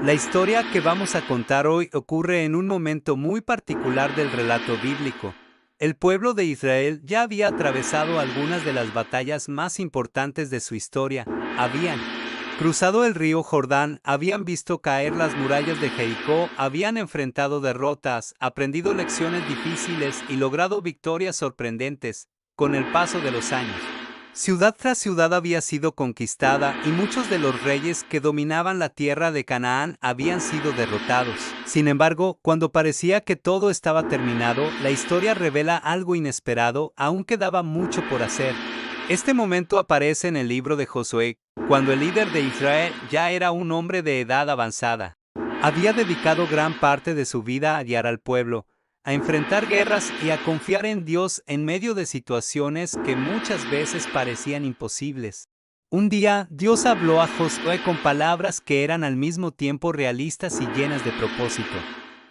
La historia que vamos a contar hoy ocurre en un momento muy particular del relato bíblico. El pueblo de Israel ya había atravesado algunas de las batallas más importantes de su historia. Habían cruzado el río Jordán, habían visto caer las murallas de Jericó, habían enfrentado derrotas, aprendido lecciones difíciles y logrado victorias sorprendentes con el paso de los años. Ciudad tras ciudad había sido conquistada y muchos de los reyes que dominaban la tierra de Canaán habían sido derrotados. Sin embargo, cuando parecía que todo estaba terminado, la historia revela algo inesperado, aún quedaba mucho por hacer. Este momento aparece en el libro de Josué, cuando el líder de Israel ya era un hombre de edad avanzada. Había dedicado gran parte de su vida a guiar al pueblo, a enfrentar guerras y a confiar en Dios en medio de situaciones que muchas veces parecían imposibles. Un día, Dios habló a Josué con palabras que eran al mismo tiempo realistas y llenas de propósito.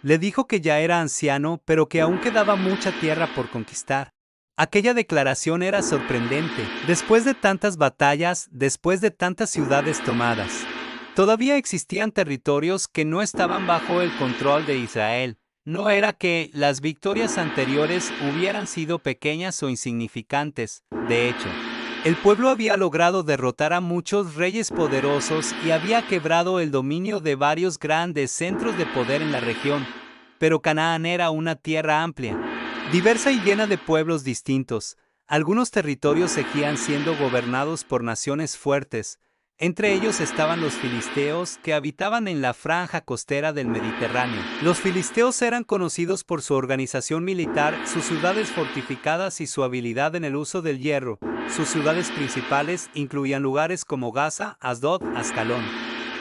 Le dijo que ya era anciano, pero que aún quedaba mucha tierra por conquistar. Aquella declaración era sorprendente. Después de tantas batallas, después de tantas ciudades tomadas, todavía existían territorios que no estaban bajo el control de Israel. No era que las victorias anteriores hubieran sido pequeñas o insignificantes. De hecho, el pueblo había logrado derrotar a muchos reyes poderosos y había quebrado el dominio de varios grandes centros de poder en la región. Pero Canaán era una tierra amplia, diversa y llena de pueblos distintos. Algunos territorios seguían siendo gobernados por naciones fuertes. Entre ellos estaban los filisteos, que habitaban en la franja costera del Mediterráneo. Los filisteos eran conocidos por su organización militar, sus ciudades fortificadas y su habilidad en el uso del hierro. Sus ciudades principales incluían lugares como Gaza, Asdod, Ascalón,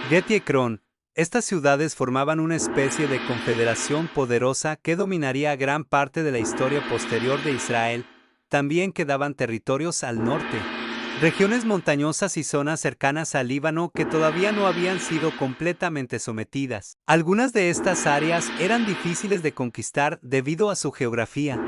Get y Ecrón. Estas ciudades formaban una especie de confederación poderosa que dominaría gran parte de la historia posterior de Israel. También quedaban territorios al norte, regiones montañosas y zonas cercanas al Líbano que todavía no habían sido completamente sometidas. Algunas de estas áreas eran difíciles de conquistar debido a su geografía,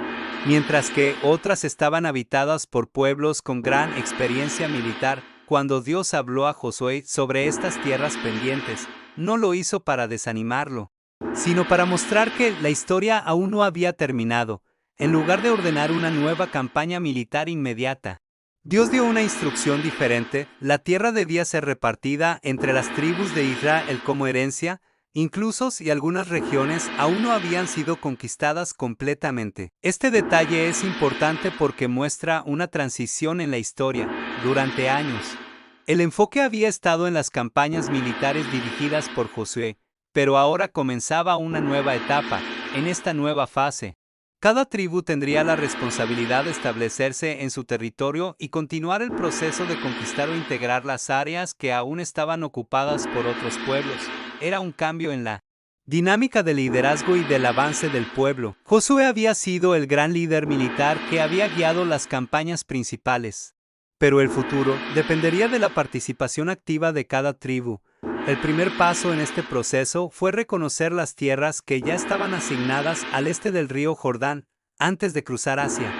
mientras que otras estaban habitadas por pueblos con gran experiencia militar. Cuando Dios habló a Josué sobre estas tierras pendientes, no lo hizo para desanimarlo, sino para mostrar que la historia aún no había terminado. En lugar de ordenar una nueva campaña militar inmediata, Dios dio una instrucción diferente. La tierra debía ser repartida entre las tribus de Israel como herencia. Incluso si algunas regiones aún no habían sido conquistadas completamente. Este detalle es importante porque muestra una transición en la historia. Durante años, el enfoque había estado en las campañas militares dirigidas por Josué, pero ahora comenzaba una nueva etapa. En esta nueva fase, cada tribu tendría la responsabilidad de establecerse en su territorio y continuar el proceso de conquistar o integrar las áreas que aún estaban ocupadas por otros pueblos. Era un cambio en la dinámica del liderazgo y del avance del pueblo. Josué había sido el gran líder militar que había guiado las campañas principales, pero el futuro dependería de la participación activa de cada tribu. El primer paso en este proceso fue reconocer las tierras que ya estaban asignadas al este del río Jordán, antes de cruzar hacia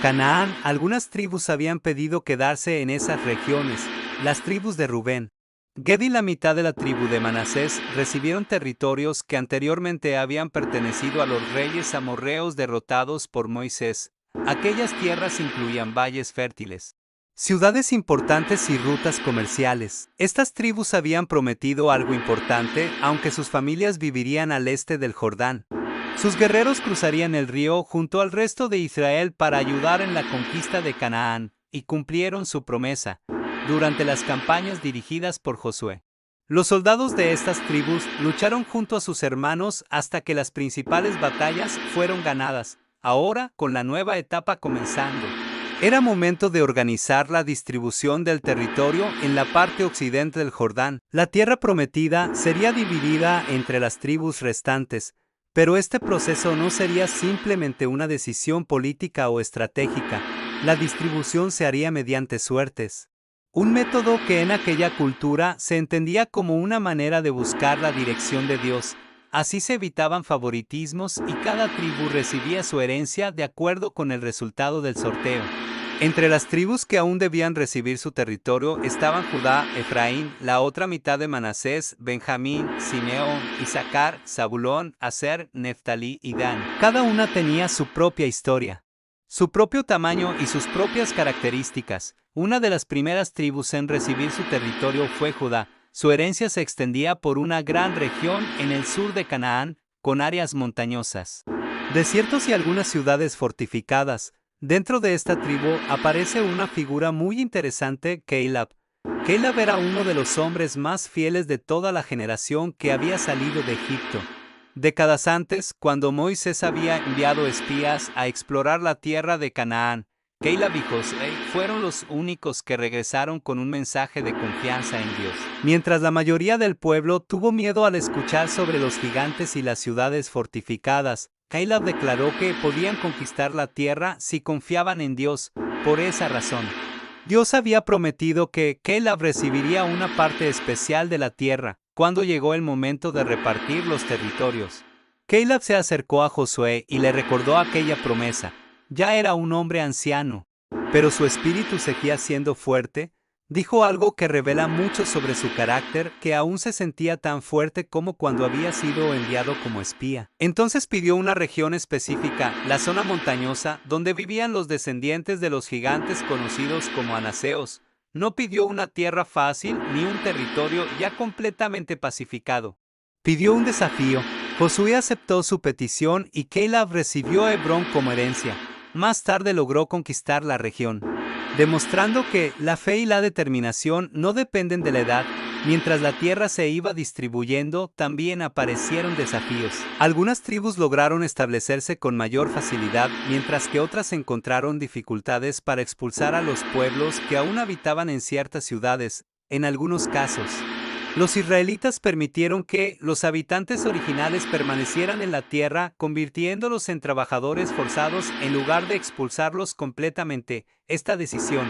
Canaán. Algunas tribus habían pedido quedarse en esas regiones. Las tribus de Rubén, Gad y la mitad de la tribu de Manasés recibieron territorios que anteriormente habían pertenecido a los reyes amorreos derrotados por Moisés. Aquellas tierras incluían valles fértiles, ciudades importantes y rutas comerciales. Estas tribus habían prometido algo importante, aunque sus familias vivirían al este del Jordán. Sus guerreros cruzarían el río junto al resto de Israel para ayudar en la conquista de Canaán, y cumplieron su promesa durante las campañas dirigidas por Josué. Los soldados de estas tribus lucharon junto a sus hermanos hasta que las principales batallas fueron ganadas. Ahora, con la nueva etapa comenzando, era momento de organizar la distribución del territorio en la parte occidente del Jordán. La tierra prometida sería dividida entre las tribus restantes, pero este proceso no sería simplemente una decisión política o estratégica. La distribución se haría mediante suertes, un método que en aquella cultura se entendía como una manera de buscar la dirección de Dios. Así se evitaban favoritismos y cada tribu recibía su herencia de acuerdo con el resultado del sorteo. Entre las tribus que aún debían recibir su territorio estaban Judá, Efraín, la otra mitad de Manasés, Benjamín, Simeón, Isaacar, Zabulón, Aser, Neftalí y Dan. Cada una tenía su propia historia, su propio tamaño y sus propias características. Una de las primeras tribus en recibir su territorio fue Judá. Su herencia se extendía por una gran región en el sur de Canaán, con áreas montañosas, desiertos y algunas ciudades fortificadas. Dentro de esta tribu aparece una figura muy interesante, Caleb. Caleb era uno de los hombres más fieles de toda la generación que había salido de Egipto. Décadas antes, cuando Moisés había enviado espías a explorar la tierra de Canaán, Caleb y Josué fueron los únicos que regresaron con un mensaje de confianza en Dios. Mientras la mayoría del pueblo tuvo miedo al escuchar sobre los gigantes y las ciudades fortificadas, Caleb declaró que podían conquistar la tierra si confiaban en Dios. Por esa razón, Dios había prometido que Caleb recibiría una parte especial de la tierra cuando llegó el momento de repartir los territorios. Caleb se acercó a Josué y le recordó aquella promesa. Ya era un hombre anciano, pero su espíritu seguía siendo fuerte. Dijo algo que revela mucho sobre su carácter, que aún se sentía tan fuerte como cuando había sido enviado como espía. Entonces pidió una región específica, la zona montañosa, donde vivían los descendientes de los gigantes conocidos como anaseos. No pidió una tierra fácil ni un territorio ya completamente pacificado. Pidió un desafío. Josué aceptó su petición y Caleb recibió Hebrón como herencia. Más tarde logró conquistar la región, demostrando que la fe y la determinación no dependen de la edad. Mientras la tierra se iba distribuyendo, también aparecieron desafíos. Algunas tribus lograron establecerse con mayor facilidad, mientras que otras encontraron dificultades para expulsar a los pueblos que aún habitaban en ciertas ciudades. En algunos casos, los israelitas permitieron que los habitantes originales permanecieran en la tierra, convirtiéndolos en trabajadores forzados en lugar de expulsarlos completamente. Esta decisión,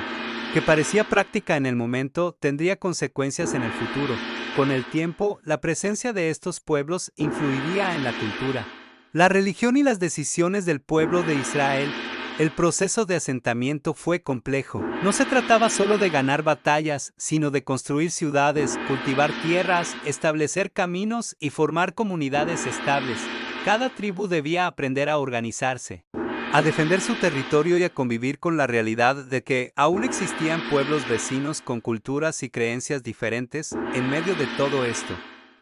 que parecía práctica en el momento, tendría consecuencias en el futuro. Con el tiempo, la presencia de estos pueblos influiría en la cultura, la religión y las decisiones del pueblo de Israel. El proceso de asentamiento fue complejo. No se trataba solo de ganar batallas, sino de construir ciudades, cultivar tierras, establecer caminos y formar comunidades estables. Cada tribu debía aprender a organizarse, a defender su territorio y a convivir con la realidad de que aún existían pueblos vecinos con culturas y creencias diferentes. En medio de todo esto,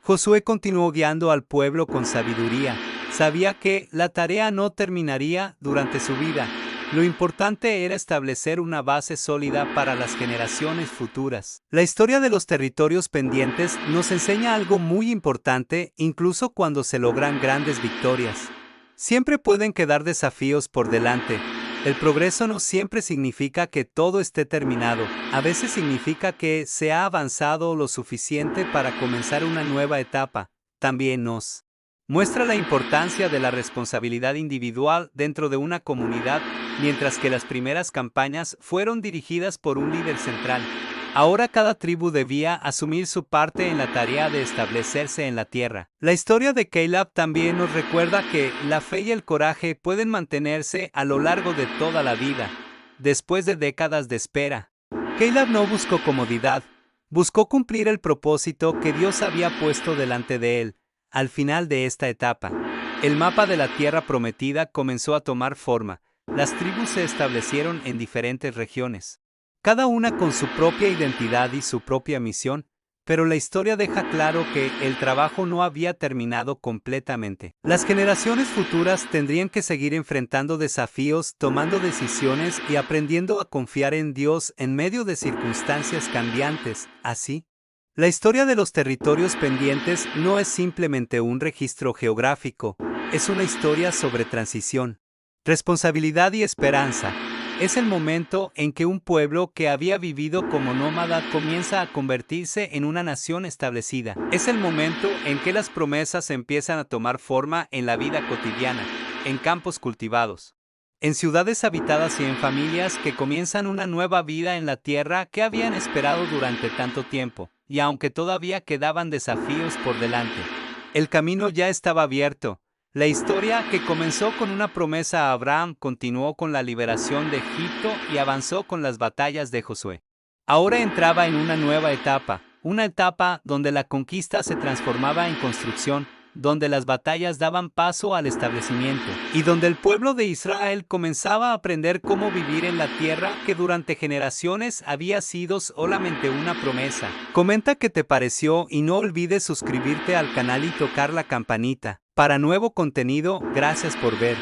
Josué continuó guiando al pueblo con sabiduría. Sabía que la tarea no terminaría durante su vida. Lo importante era establecer una base sólida para las generaciones futuras. La historia de los territorios pendientes nos enseña algo muy importante, incluso cuando se logran grandes victorias. Siempre pueden quedar desafíos por delante. El progreso no siempre significa que todo esté terminado. A veces significa que se ha avanzado lo suficiente para comenzar una nueva etapa. También nos muestra la importancia de la responsabilidad individual dentro de una comunidad. Mientras que las primeras campañas fueron dirigidas por un líder central, ahora cada tribu debía asumir su parte en la tarea de establecerse en la tierra. La historia de Caleb también nos recuerda que la fe y el coraje pueden mantenerse a lo largo de toda la vida, después de décadas de espera. Caleb no buscó comodidad, buscó cumplir el propósito que Dios había puesto delante de él. Al final de esta etapa, el mapa de la tierra prometida comenzó a tomar forma. Las tribus se establecieron en diferentes regiones, cada una con su propia identidad y su propia misión, pero la historia deja claro que el trabajo no había terminado completamente. Las generaciones futuras tendrían que seguir enfrentando desafíos, tomando decisiones y aprendiendo a confiar en Dios en medio de circunstancias cambiantes. Así, la historia de los territorios pendientes no es simplemente un registro geográfico, es una historia sobre transición, responsabilidad y esperanza. Es el momento en que un pueblo que había vivido como nómada comienza a convertirse en una nación establecida. Es el momento en que las promesas empiezan a tomar forma en la vida cotidiana, en campos cultivados, en ciudades habitadas y en familias que comienzan una nueva vida en la tierra que habían esperado durante tanto tiempo. Y aunque todavía quedaban desafíos por delante, el camino ya estaba abierto. La historia, que comenzó con una promesa a Abraham, continuó con la liberación de Egipto y avanzó con las batallas de Josué. Ahora entraba en una etapa donde la conquista se transformaba en construcción, donde las batallas daban paso al establecimiento, y donde el pueblo de Israel comenzaba a aprender cómo vivir en la tierra que durante generaciones había sido solamente una promesa. Comenta qué te pareció y no olvides suscribirte al canal y tocar la campanita. Para nuevo contenido, gracias por ver.